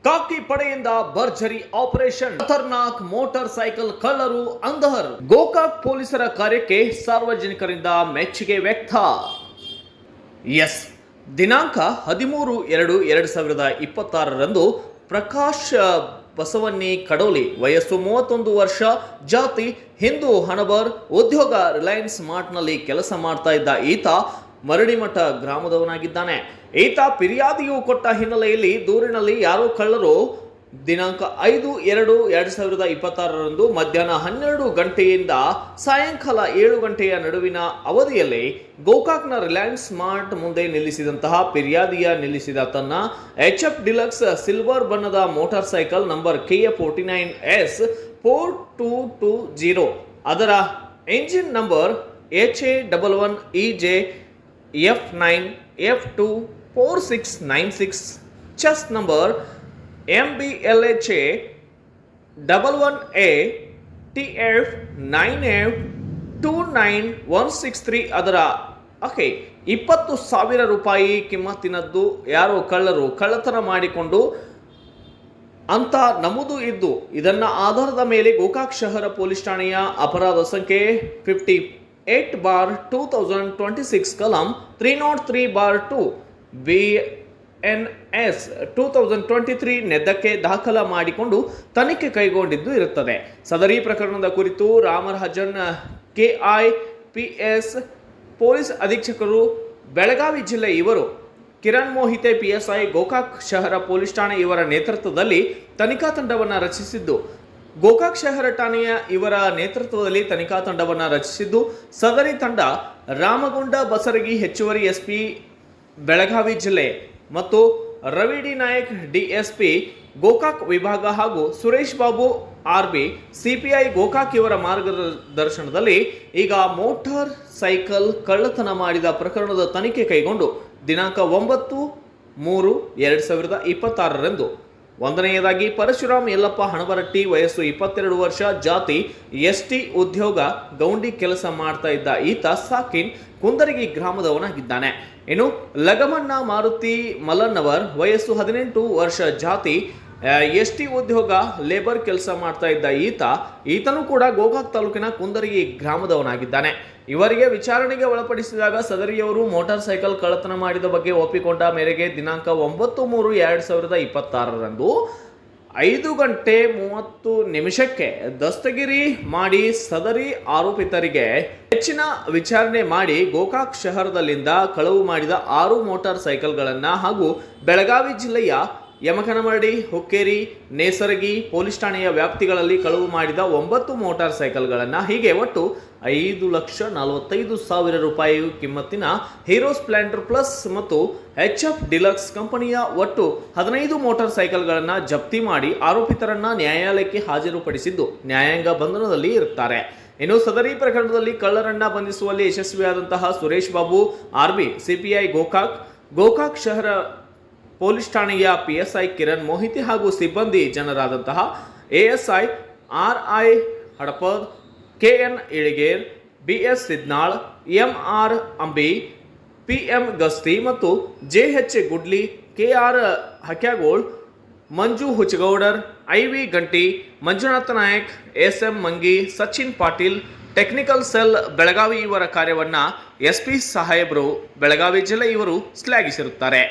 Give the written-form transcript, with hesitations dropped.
ಕಾಕಿ ಪಡೆಯಿಂದ ಭರ್ಜರಿ ಆಪರೇಷನ್, ಖತರ್ನಾಕ್ motor cycle ಕಳ್ಳರು ಅಂಧರ್. ಗೋಕಾಕ್ ಪೊಲೀಸರ ಕಾರ್ಯಕ್ಕೆ ಸಾರ್ವಜನಿಕರಿಂದ ಮೆಚ್ಚುಗೆ ವ್ಯಕ್ತ. ಎಸ್, ದಿನಾಂಕ 13/2/2026ರಂದು ಪ್ರಕಾಶ್ ಬಸವನ್ನಿ ಕಡೋಲಿ, ವಯಸ್ಸು 31 ವರ್ಷ, ಜಾತಿ ಹಿಂದೂ, ಹಣಬರ್, ಉದ್ಯೋಗ ರಿಲಯನ್ಸ್ ಮಾರ್ಟ್ನಲ್ಲಿ ಕೆಲಸ ಮಾಡ್ತಾ ಇದ್ದ ಈತ ಮರಡಿಮಠ ಗ್ರಾಮದವನಾಗಿದ್ದಾನೆ. ಈತ ಫಿರ್ಯಾದಿಯು ಕೊಟ್ಟ ಹಿನ್ನೆಲೆಯಲ್ಲಿ ದೂರಿನಲ್ಲಿ ಯಾರೋ ಕಳ್ಳರು ದಿನಾಂಕ 5/2/2026ರಂದು ಮಧ್ಯಾಹ್ನ 12 ಗಂಟೆಯಿಂದ ಸಾಯಂಕಾಲ 7 ಗಂಟೆಯ ನಡುವಿನ ಅವಧಿಯಲ್ಲಿ ಗೋಕಾಕ್ನ ರಿಲಯನ್ಸ್ ಮಾರ್ಟ್ ಮುಂದೆ ನಿಲ್ಲಿಸಿದಂತಹ ಫಿರ್ಯಾದಿಯ ನಿಲ್ಲಿಸಿದ ತನ್ನ HF ಡಿಲಕ್ಸ್ ಸಿಲ್ವರ್ ಬಣ್ಣದ ಮೋಟಾರ್ ಸೈಕಲ್ ನಂಬರ್ KA49S4220, ಅದರ engine number HA11EJF9F24696, chess number MBLHA11ATF9F29163, ಅದರ 20,000 ರೂಪಾಯಿ ಕಿಮ್ಮತ್ತಿನದ್ದು ಯಾರೋ ಕಳ್ಳರು ಕಳ್ಳತನ ಮಾಡಿಕೊಂಡು ಅಂತ ನಮೂದು ಇದ್ದು, ಇದನ್ನ ಆಧಾರದ ಮೇಲೆ ಗೋಕಾಕ್ ಶಹರ ಪೊಲೀಸ್ ಠಾಣೆಯ ಅಪರಾಧ ಸಂಖ್ಯೆ 58/2026 ಕಲಂ 303/2 BNS 2023 ನೆದ್ದಕ್ಕೆ ದಾಖಲ ಮಾಡಿಕೊಂಡು ತನಿಖೆ ಕೈಗೊಂಡಿದ್ದು ಇರುತ್ತದೆ. ಸದರಿ ಪ್ರಕರಣದ ಕುರಿತು ರಾಮರಾಜನ್ KIPS ಪೊಲೀಸ್ ಅಧೀಕ್ಷಕರು ಬೆಳಗಾವಿ ಜಿಲ್ಲೆ ಇವರು, ಕಿರಣ್ ಮೋಹಿತೆ PSI ಗೋಕಾಕ್ ಶಹರ ಪೊಲೀಸ್ ಠಾಣೆ ಇವರ ನೇತೃತ್ವದಲ್ಲಿ ತನಿಖಾ ತಂಡವನ್ನು ರಚಿಸಿದ್ದು, ಗೋಕಾಕ್ ಶಹರ ಠಾಣೆಯ ಇವರ ನೇತೃತ್ವದಲ್ಲಿ ತನಿಖಾ ತಂಡವನ್ನು ರಚಿಸಿದ್ದು, ಸದರಿ ತಂಡ ರಾಮಗೊಂಡ ಬಸರಗಿ ಹೆಚ್ಚುವರಿ SP ಬೆಳಗಾವಿ ಜಿಲ್ಲೆ ಮತ್ತು ರವಿ ಡಿ ನಾಯಕ್ DSP ಗೋಕಾಕ್ ವಿಭಾಗ ಹಾಗೂ ಸುರೇಶ್ ಬಾಬು RB CPI ಗೋಕಾಕ್ ಇವರ ಮಾರ್ಗದರ್ಶನದಲ್ಲಿ ಈಗ ಮೋಟಾರ್ ಸೈಕಲ್ ಕಳ್ಳತನ ಮಾಡಿದ ಪ್ರಕರಣದ ತನಿಖೆ ಕೈಗೊಂಡು ದಿನಾಂಕ 9/3/2026ರಂದು ಒಂದನೆಯದಾಗಿ ಪರಶುರಾಮ್ ಯಲ್ಲಪ್ಪ ಹಣಬರಟ್ಟಿ, ವಯಸ್ಸು 22 ವರ್ಷ, ಜಾತಿ ST, ಉದ್ಯೋಗ ಗೌಂಡಿ ಕೆಲಸ ಮಾಡ್ತಾ ಇದ್ದ ಈತ ಸಾಕಿನ್ ಕುಂದರಗಿ ಗ್ರಾಮದವನಾಗಿದ್ದಾನೆ. ಇನ್ನು ಲಗಮಣ್ಣ ಮಾರುತಿ ಮಲ್ಲನ್ನವರ್, ವಯಸ್ಸು 18 ವರ್ಷ, ಜಾತಿ ST, ಉದ್ಯೋಗ ಲೇಬರ್ ಕೆಲಸ ಮಾಡ್ತಾ ಇದ್ದ ಈತನು ಕೂಡ ಗೋಕಾಕ್ ತಾಲೂಕಿನ ಕುಂದರಗಿ ಗ್ರಾಮದವನಾಗಿದ್ದಾನೆ. ಇವರಿಗೆ ವಿಚಾರಣೆಗೆ ಒಳಪಡಿಸಿದಾಗ ಸದರಿಯವರು ಮೋಟಾರ್ ಸೈಕಲ್ ಕಳ್ಳತನ ಮಾಡಿದ ಬಗ್ಗೆ ಒಪ್ಪಿಕೊಂಡ ಮೇರೆಗೆ ದಿನಾಂಕ 9/3/2026ರಂದು 5:30 ದಸ್ತಗಿರಿ ಮಾಡಿ ಸದರಿ ಆರೋಪಿತರಿಗೆ ಹೆಚ್ಚಿನ ವಿಚಾರಣೆ ಮಾಡಿ ಗೋಕಾಕ್ ಶಹರದಲ್ಲಿಂದ ಕಳವು ಮಾಡಿದ 6 ಮೋಟಾರ್ ಸೈಕಲ್ಗಳನ್ನು ಹಾಗೂ ಬೆಳಗಾವಿ ಜಿಲ್ಲೆಯ ಯಮಕನಮರಡಿ, ಹುಕ್ಕೇರಿ, ನೇಸರಗಿ ಪೊಲೀಸ್ ಠಾಣೆಯ ವ್ಯಾಪ್ತಿಗಳಲ್ಲಿ ಕಳವು ಮಾಡಿದ 9 ಮೋಟಾರ್ ಸೈಕಲ್ಗಳನ್ನು, ಹೀಗೆ ಒಟ್ಟು 5,45,000 ರೂಪಾಯಿ ಕಿಮ್ಮತ್ತಿನ ಹೀರೋ ಸ್ಪ್ಲೆಂಡರ್ ಪ್ಲಸ್ ಮತ್ತು HF ಡಿಲಕ್ಸ್ ಕಂಪನಿಯ ಒಟ್ಟು 15 ಮೋಟಾರ್ ಸೈಕಲ್ಗಳನ್ನು ಜಪ್ತಿ ಮಾಡಿ ಆರೋಪಿತರನ್ನ ನ್ಯಾಯಾಲಯಕ್ಕೆ ಹಾಜರುಪಡಿಸಿದ್ದು ನ್ಯಾಯಾಂಗ ಬಂಧನದಲ್ಲಿ ಇರುತ್ತಾರೆ. ಇನ್ನು ಸದರಿ ಪ್ರಕರಣದಲ್ಲಿ ಕಳ್ಳರನ್ನ ಬಂಧಿಸುವಲ್ಲಿ ಯಶಸ್ವಿಯಾದಂತಹ ಸುರೇಶ್ ಬಾಬು RB CPI ಗೋಕಾಕ್ ಶಹರ ಪೊಲೀಸ್ ಠಾಣೆಯ PSI ಕಿರಣ್ ಮೋಹಿತಿ ಹಾಗೂ ಸಿಬ್ಬಂದಿ ಜನರಾದಂತಹ ASI RI Hadapad, KN Iliger, BS Sidnal, MR Ambi, PM Gasti ಮತ್ತು JH ಗುಡ್ಲಿ, KR ಹಕ್ಯಾಗೋಳ್, ಮಂಜು Huchchagowdar, IV Ganti, Manjunatha Nayak, SM Mangi, Sachin Patil, technical cell Belagavi ಇವರ ಕಾರ್ಯವನ್ನ SP ಸಾಹೇಬರು ಬೆಳಗಾವಿ ಜಿಲ್ಲೆ ಇವರು ಶ್ಲಾಘಿಸಿರುತ್ತಾರೆ.